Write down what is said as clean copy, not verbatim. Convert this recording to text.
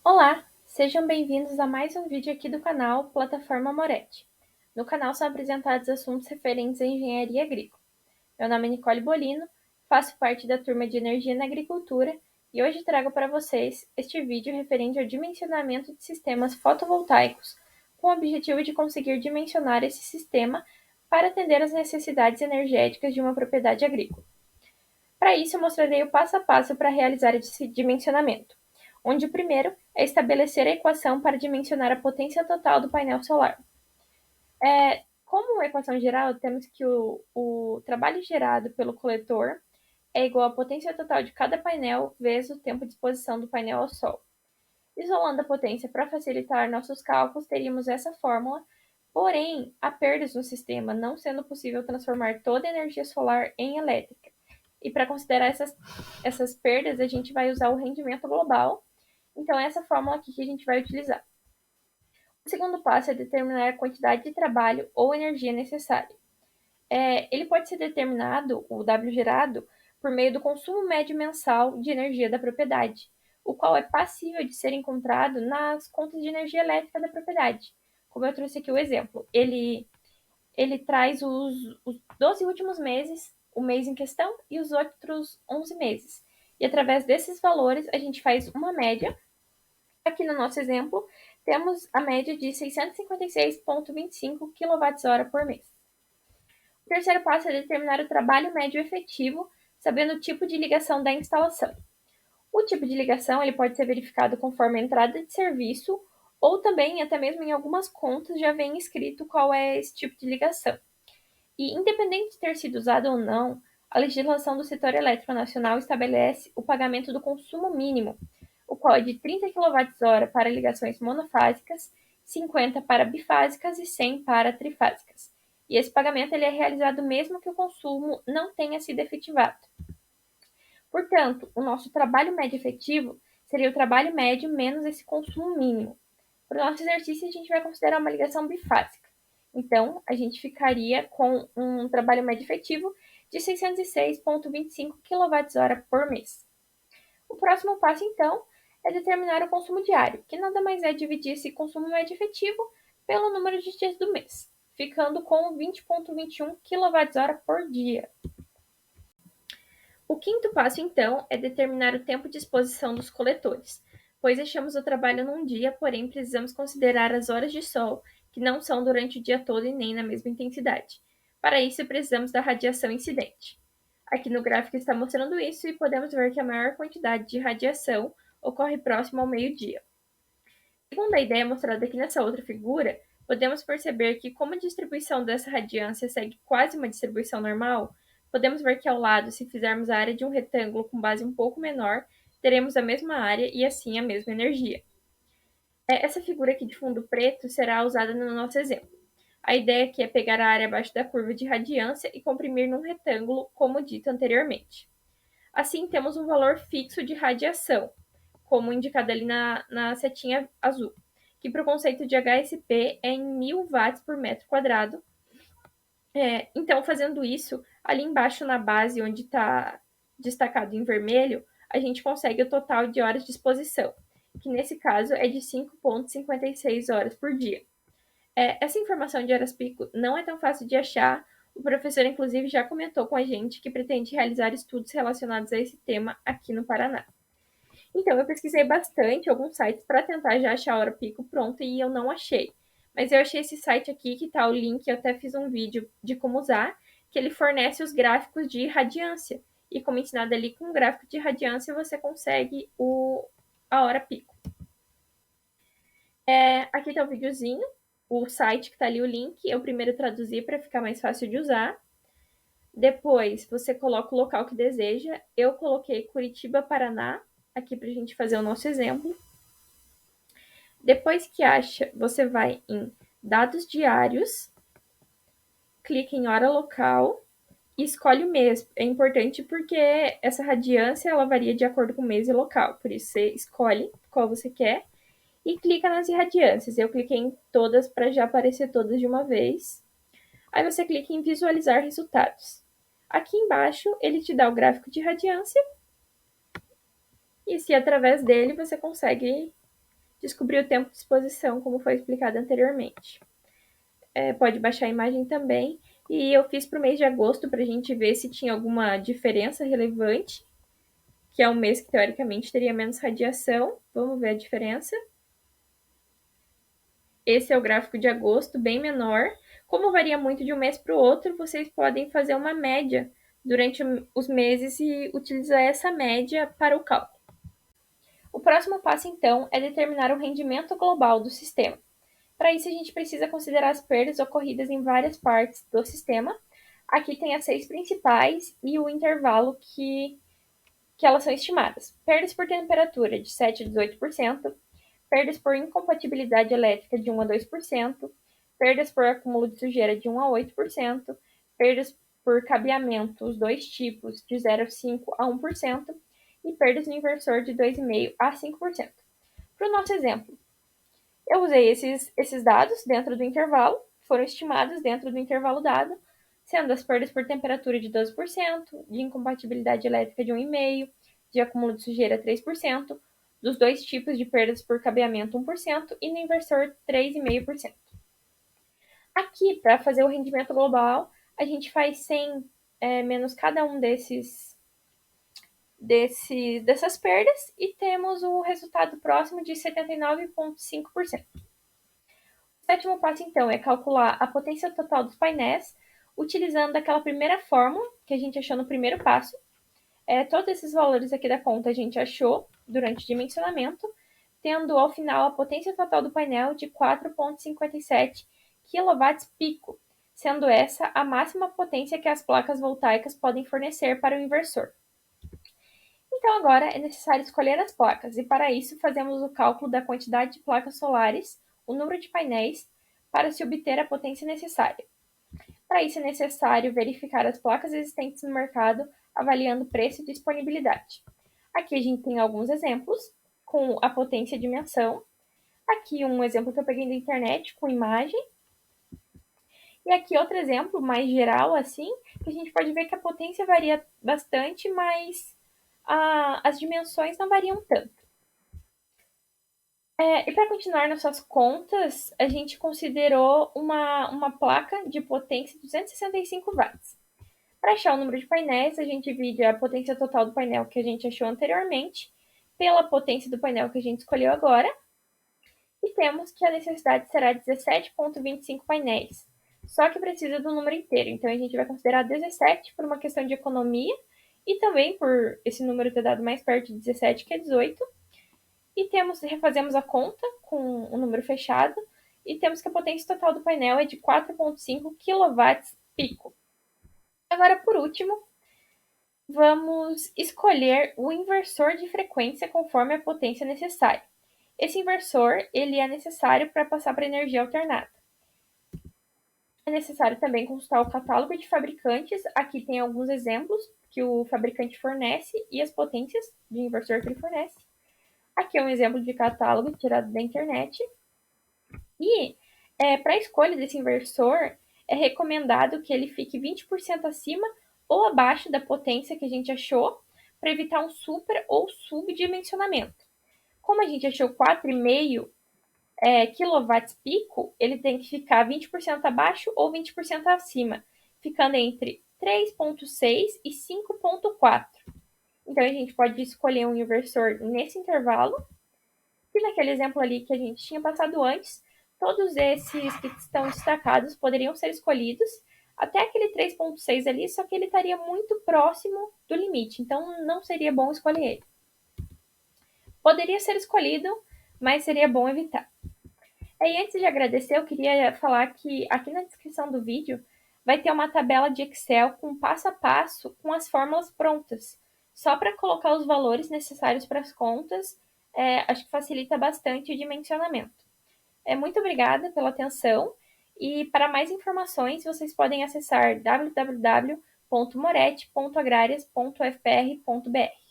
Olá, sejam bem-vindos a mais um vídeo aqui do canal Plataforma Moretti. No canal são apresentados assuntos referentes à engenharia agrícola. Meu nome é Nicole Bolino, faço parte da turma de Energia na Agricultura e hoje trago para vocês este vídeo referente ao dimensionamento de sistemas fotovoltaicos, com o objetivo de conseguir dimensionar esse sistema para atender às necessidades energéticas de uma propriedade agrícola. Para isso, eu mostrarei o passo a passo para realizar esse dimensionamento, onde o primeiro é estabelecer a equação para dimensionar a potência total do painel solar. Como uma equação geral, temos que o trabalho gerado pelo coletor é igual à potência total de cada painel vezes o tempo de exposição do painel ao sol. Isolando a potência para facilitar nossos cálculos, teríamos essa fórmula, porém, há perdas no sistema, não sendo possível transformar toda a energia solar em elétrica. E para considerar essas perdas, a gente vai usar o rendimento global. Então, é essa fórmula aqui que a gente vai utilizar. O segundo passo é determinar a quantidade de trabalho ou energia necessária. Ele pode ser determinado, o W gerado, por meio do consumo médio mensal de energia da propriedade, o qual é passível de ser encontrado nas contas de energia elétrica da propriedade. Como eu trouxe aqui o exemplo, ele traz os 12 últimos meses, o mês em questão, e os outros 11 meses. E através desses valores, a gente faz uma média. Aqui no nosso exemplo, temos a média de 656,25 kWh por mês. O terceiro passo é determinar o trabalho médio efetivo, sabendo o tipo de ligação da instalação. O tipo de ligação ele pode ser verificado conforme a entrada de serviço, ou também, até mesmo em algumas contas, já vem escrito qual é esse tipo de ligação. E, independente de ter sido usado ou não, a legislação do setor elétrico nacional estabelece o pagamento do consumo mínimo, o qual é de 30 kWh para ligações monofásicas, 50 para bifásicas e 100 para trifásicas. E esse pagamento ele é realizado mesmo que o consumo não tenha sido efetivado. Portanto, o nosso trabalho médio efetivo seria o trabalho médio menos esse consumo mínimo. Para o nosso exercício, a gente vai considerar uma ligação bifásica. Então, a gente ficaria com um trabalho médio efetivo de 606,25 kWh por mês. O próximo passo, então, é determinar o consumo diário, que nada mais é dividir esse consumo médio efetivo pelo número de dias do mês, ficando com 20,21 kWh por dia. O quinto passo, então, é determinar o tempo de exposição dos coletores, pois deixamos o trabalho num dia, porém precisamos considerar as horas de sol, que não são durante o dia todo e nem na mesma intensidade. Para isso, precisamos da radiação incidente. Aqui no gráfico está mostrando isso e podemos ver que a maior quantidade de radiação ocorre próximo ao meio-dia. Segundo a ideia mostrada aqui nessa outra figura, podemos perceber que, como a distribuição dessa radiância segue quase uma distribuição normal, podemos ver que ao lado, se fizermos a área de um retângulo com base um pouco menor, teremos a mesma área e assim a mesma energia. Essa figura aqui de fundo preto será usada no nosso exemplo. A ideia aqui é pegar a área abaixo da curva de radiância e comprimir num retângulo, como dito anteriormente. Assim, temos um valor fixo de radiação, como indicado ali na setinha azul, que para o conceito de HSP é em 1000 watts por metro quadrado. Então, fazendo isso, ali embaixo na base, onde está destacado em vermelho, a gente consegue o total de horas de exposição, que nesse caso é de 5,56 horas por dia. Essa informação de horas pico não é tão fácil de achar. O professor, inclusive, já comentou com a gente que pretende realizar estudos relacionados a esse tema aqui no Paraná. Então, eu pesquisei bastante alguns sites para tentar já achar a hora pico pronta e eu não achei. Mas eu achei esse site aqui, que tá o link, eu até fiz um vídeo de como usar, que ele fornece os gráficos de radiância. E como ensinado ali, com o gráfico de radiância você consegue a hora pico. Aqui está o videozinho, o site que está ali o link. Eu primeiro traduzi para ficar mais fácil de usar. Depois você coloca o local que deseja. Eu coloquei Curitiba, Paraná, aqui para a gente fazer o nosso exemplo. Depois que acha, você vai em dados diários, clica em hora local e escolhe o mês. É importante porque essa radiância ela varia de acordo com o mês e local. Por isso você escolhe qual você quer e clica nas irradiâncias. Eu cliquei em todas para já aparecer todas de uma vez. Aí você clica em visualizar resultados. Aqui embaixo ele te dá o gráfico de radiância e se através dele você consegue descobrir o tempo de exposição, como foi explicado anteriormente. Pode baixar a imagem também. E eu fiz para o mês de agosto para a gente ver se tinha alguma diferença relevante, que é um mês que teoricamente teria menos radiação. Vamos ver a diferença. Esse é o gráfico de agosto, bem menor. Como varia muito de um mês para o outro, vocês podem fazer uma média durante os meses e utilizar essa média para o cálculo. O próximo passo, então, é determinar o rendimento global do sistema. Para isso, a gente precisa considerar as perdas ocorridas em várias partes do sistema. Aqui tem as 6 principais e o intervalo que elas são estimadas. Perdas por temperatura de 7 a 18%, perdas por incompatibilidade elétrica de 1 a 2%, perdas por acúmulo de sujeira de 1 a 8%, perdas por cabeamento, os dois tipos, de 0,5 a 1%, e perdas no inversor de 2,5 a 5%. Para o nosso exemplo, eu usei esses dados dentro do intervalo, foram estimados dentro do intervalo dado, sendo as perdas por temperatura de 12%, de incompatibilidade elétrica de 1,5%, de acúmulo de sujeira 3%, dos dois tipos de perdas por cabeamento 1% e no inversor 3,5%. Aqui, para fazer o rendimento global, a gente faz 100 menos cada um dessas perdas e temos o resultado próximo de 79,5%. O sétimo passo, então, é calcular a potência total dos painéis utilizando aquela primeira fórmula que a gente achou no primeiro passo. Todos esses valores aqui da conta a gente achou durante o dimensionamento, tendo ao final a potência total do painel de 4,57 kW pico, sendo essa a máxima potência que as placas voltaicas podem fornecer para o inversor. Então agora é necessário escolher as placas, e para isso fazemos o cálculo da quantidade de placas solares, o número de painéis, para se obter a potência necessária. Para isso é necessário verificar as placas existentes no mercado, avaliando preço e disponibilidade. Aqui a gente tem alguns exemplos com a potência e dimensão. Aqui um exemplo que eu peguei da internet com imagem. E aqui outro exemplo mais geral, assim, que a gente pode ver que a potência varia bastante, mas as dimensões não variam tanto. E para continuar nossas contas, a gente considerou uma placa de potência de 265 watts. Para achar o número de painéis, a gente divide a potência total do painel que a gente achou anteriormente pela potência do painel que a gente escolheu agora. E temos que a necessidade será 17,25 painéis. Só que precisa do número inteiro, então a gente vai considerar 17 por uma questão de economia e também por esse número ter dado mais perto de 17, que é 18. E refazemos a conta com o número fechado e temos que a potência total do painel é de 4,5 kW pico. Agora, por último, vamos escolher o inversor de frequência conforme a potência necessária. Esse inversor ele é necessário para passar para energia alternada. É necessário também consultar o catálogo de fabricantes. Aqui tem alguns exemplos que o fabricante fornece e as potências de inversor que ele fornece. Aqui é um exemplo de catálogo tirado da internet. E para a escolha desse inversor, é recomendado que ele fique 20% acima ou abaixo da potência que a gente achou, para evitar um super ou subdimensionamento. Como a gente achou 4,5 kW pico, ele tem que ficar 20% abaixo ou 20% acima, ficando entre 3,6 e 5,4. Então, a gente pode escolher um inversor nesse intervalo. E naquele exemplo ali que a gente tinha passado antes, todos esses que estão destacados poderiam ser escolhidos, até aquele 3,6 ali, só que ele estaria muito próximo do limite, então não seria bom escolher ele. Poderia ser escolhido, mas seria bom evitar. E antes de agradecer, eu queria falar que aqui na descrição do vídeo vai ter uma tabela de Excel com passo a passo com as fórmulas prontas, só para colocar os valores necessários para as contas. Acho que facilita bastante o dimensionamento. Muito obrigada pela atenção e para mais informações vocês podem acessar www.moretti.agrarias.fpr.br.